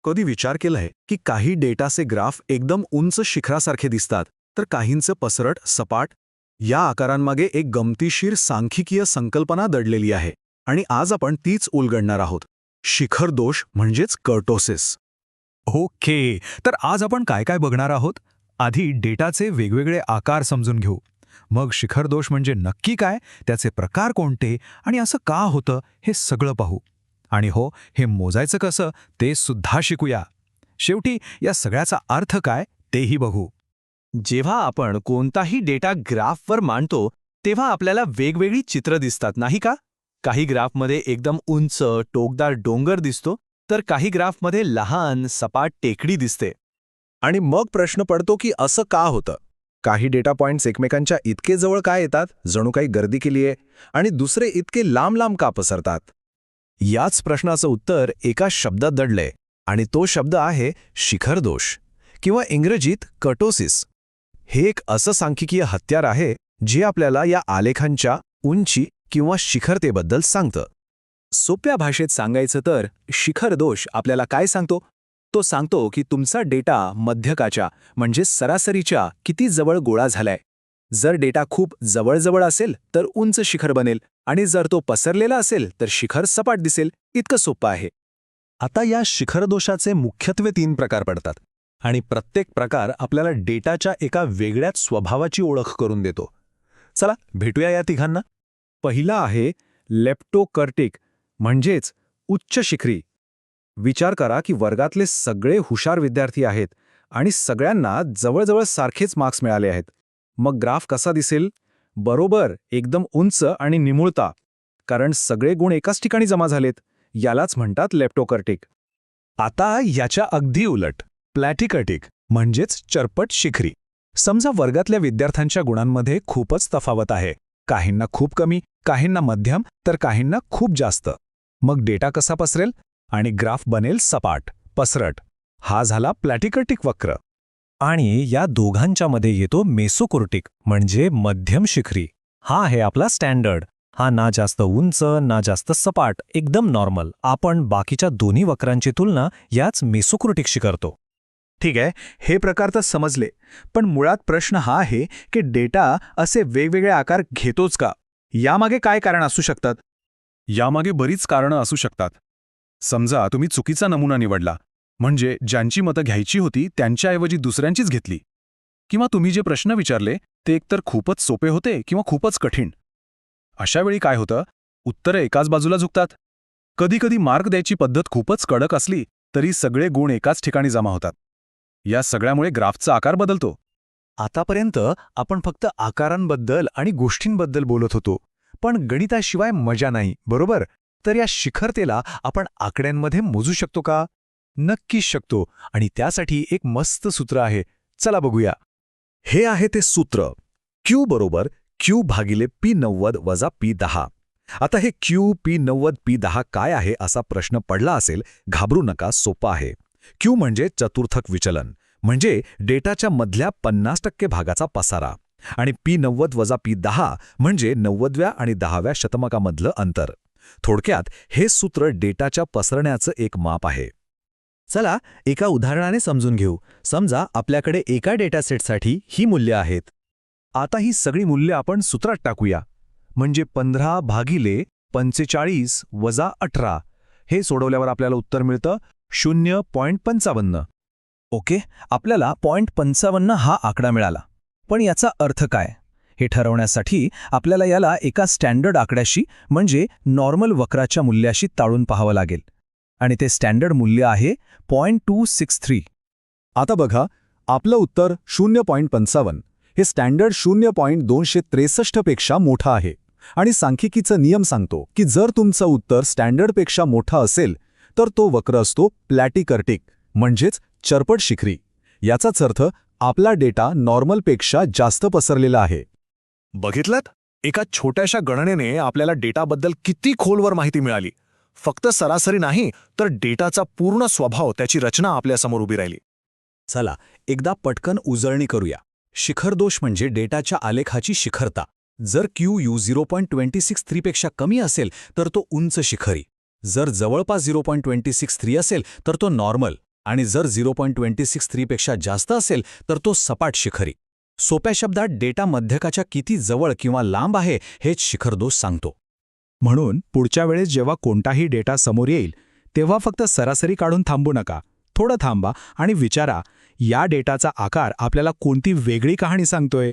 कधी विचार केलाय की काही डेटाचे ग्राफ एकदम उंच शिखरासारखे दिसतात तर काहींचं पसरट सपाट. या आकारांमागे एक गमतीशीर सांख्यिकीय संकल्पना दडलेली आहे आणि आज आपण तीच उलगडणार आहोत. शिखर दोष म्हणजेच कर्टोसिस. ओके, तर आज आपण काय काय बघणार आहोत. आधी डेटाचे वेगवेगळे आकार समजून घेऊ. मग शिखर दोष म्हणजे नक्की काय, त्याचे प्रकार कोणते आणि असं का होतं हे सगळं पाहू. आणि हो, हे मोजायचं कसं ते सुद्धा शिकूया. शेवटी या सगळ्याचा अर्थ काय तेही बघू. जेव्हा आपण कोणताही डेटा ग्राफवर मांडतो तेव्हा आपल्याला वेगवेगळी चित्र दिसतात नाही का. काही ग्राफमध्ये एकदम उंच टोकदार डोंगर दिसतो, तर काही ग्राफमध्ये लहान सपाट टेकडी दिसते. आणि मग प्रश्न पडतो की असं का होतं. काही डेटा पॉइंट्स एकमेकांच्या इतके जवळ का येतात, जणू काही गर्दी केली आहे, आणि दुसरे इतके लांब लांब का पसरतात. याच प्रश्नाचं उत्तर एका शब्दात दडलंय, आणि तो शब्द आहे शिखर दोष किंवा इंग्रजीत कर्टोसिस. हे एक असं सांख्यिकीय हत्यार आहे जे आपल्याला या आलेखांच्या उंची किंवा शिखरतेबद्दल सांगतं. सोप्या भाषेत सांगायचं तर शिखर दोष आपल्याला काय सांगतो. तो सांगतो की तुमचा डेटा मध्यकाच्या म्हणजे सरासरीच्या किती जवळ गोळा झालाय. जर डेटा खूप जवळजवळ असेल तर उंच शिखर बनेल, आणि जर तो पसरलेला असेल तर शिखर सपाट दिसेल. इतकं सोपं आहे. आता या शिखर दोषाचे मुख्यत्वे 3 प्रकार पडतात, आणि प्रत्येक प्रकार आपल्याला डेटाच्या एका वेगळ्याच स्वभावाची ओळख करून देतो. चला भेटूया या तिघांना. पहिला आहे लेप्टोकर्टिक म्हणजेच उच्च शिखरी. विचार करा की वर्गातले सगळे हुशार विद्यार्थी आहेत आणि सगळ्यांना जवळजवळ सारखेच मार्क्स मिळाले आहेत. मग ग्राफ कसा दिसेल. बरोबर एकदम उंच आणि निमुळता, कारण सगळे गुण एकाच ठिकाणी जमा झालेत. यालाच म्हणतात लेप्टोकर्टिक. आता याच्या अगदी उलट प्लॅटिकर्टिक म्हणजेच चरपट शिखरी. समजा वर्गातल्या विद्यार्थ्यांच्या गुणांमध्ये खूपच तफावत आहे. काहींना खूप कमी, काहींना मध्यम, तर काहींना खूप जास्त. मग डेटा कसा पसरेल आणि ग्राफ बनेल सपाट पसरट. हा झाला प्लॅटिकर्टिक वक्र. आणि या दोघांच्या मध्ये येतो मेसोकोर्टिक म्हणजे मध्यम शिखरी. हा आहे आपला स्टँडर्ड. हा ना जास्त उंच ना जास्त सपाट, एकदम नॉर्मल. आपण बाकीच्या दोन्ही वक्रांची तुलना याच मेसोकोर्टिकशी करतो. ठीक आहे, हे प्रकार तर समजले, पण मुळात प्रश्न हा आहे की डेटा असे वेगवेगळे आकार घेतोच का. यामागे काय कारण असू शकतात. यामागे बरीच कारणं असू शकतात. समजा तुम्ही चुकीचा नमुना निवडला, म्हणजे ज्यांची मतं घ्यायची होती त्यांच्याऐवजी दुसऱ्यांचीच घेतली. किंवा तुम्ही जे प्रश्न विचारले ते एकतर खूपच सोपे होते किंवा खूपच कठीण. अशा वेळी काय होतं, उत्तरं एकाच बाजूला झुकतात. कधीकधी मार्क द्यायची पद्धत खूपच कडक असली तरी सगळे गुण एकाच ठिकाणी जमा होतात. या सगळ्यामुळे ग्राफचा आकार बदलतो. आतापर्यंत आपण फक्त आकारांबद्दल आणि गोष्टींबद्दल बोलत होतो, पण गणिताशिवाय मजा नाही, बरोबर. तर या शिखरतेला आपण आकड्यांमध्ये मोजू शकतो का. नक्कीच शकतो, आणि त्यासाठी एक मस्त सूत्र आहे. चला बघूया. हे आहे ते सूत्र. Q बरोबर Q भागिले P90 वजा P10. आता हे Q P90 P10 काय आहे असा प्रश्न पडला असेल, घाबरू नका, सोपा आहे. Q म्हणजे चतुर्थक विचलन, म्हणजे डेटाच्या मधल्या 50% भागाचा पसारा, आणि P90 वजा P10 म्हणजे 90व्या आणि 10व्या शतमाकामधलं अंतर. थोडक्यात हे सूत्र डेटाच्या पसरण्याचं एक माप आहे. चला एका उदाहरणाने समजून घेऊ. समजा आपल्याकडे एका डेटासेटसाठी ही मूल्य आहेत. आता ही सगळी मूल्ये आपण सूत्रात टाकूया. म्हणजे 15 भागिले 45 वजा 18. हे सोडवल्यावर आपल्याला उत्तर मिळतं 0.55. ओके, आपल्याला 0.55 हा आकडा मिळाला. पण याचा अर्थ काय हे ठरवण्यासाठी आपल्याला याला एका स्टँडर्ड आकड्याशी म्हणजे नॉर्मल वक्राच्या मूल्याशी ताळून पाहावं लागेल. आणि ते स्टँडर्ड मूल्य आहे 0.263. आता बघा, आपलं उत्तर 0.55. हे स्टँडर्ड 0.263 पेक्षा मोठं आहे. आणि सांख्यिकीचा नियम सांगतो की जर तुमचं उत्तर स्टँडर्डपेक्षा मोठं असेल तर तो वक्र असतो प्लॅटिकर्टिक म्हणजेच चरपट शिखरी. याचाच अर्थ आपला डेटा नॉर्मलपेक्षा जास्त पसरलेला आहे. बघितलं, एका छोट्याशा गणनेने आपल्याला डेटाबद्दल किती खोलवर माहिती मिळाली. फक्त सरासरी नाही, तर डेटाचा पूर्ण स्वभाव, त्याची रचना आपल्यासमोर उभी राहिली. चला एकदा पटकन उजळणी करूया. शिखर दोष म्हणजे डेटाच्या आलेखाची शिखरता. जर Q 0.263 पेक्षा कमी असेल तर तो उंच शिखरी. जर जवळपास 0.263 असेल तर तो नॉर्मल. आणि जर 0.263 पेक्षा जास्त असेल तर तो सपाट शिखरी. सोप्या शब्दात डेटा मध्यकाच्या किती जवळ किंवा लांब आहे हेच शिखर दोष सांगतो. म्हणून पुढच्या वेळेस जेव्हा कोणताही डेटा समोर येईल तेव्हा फक्त सरासरी काढून थांबू नका. थोडं थांबा आणि विचारा, या डेटाचा आकार आपल्याला कोणती वेगळी कहाणी सांगतोय.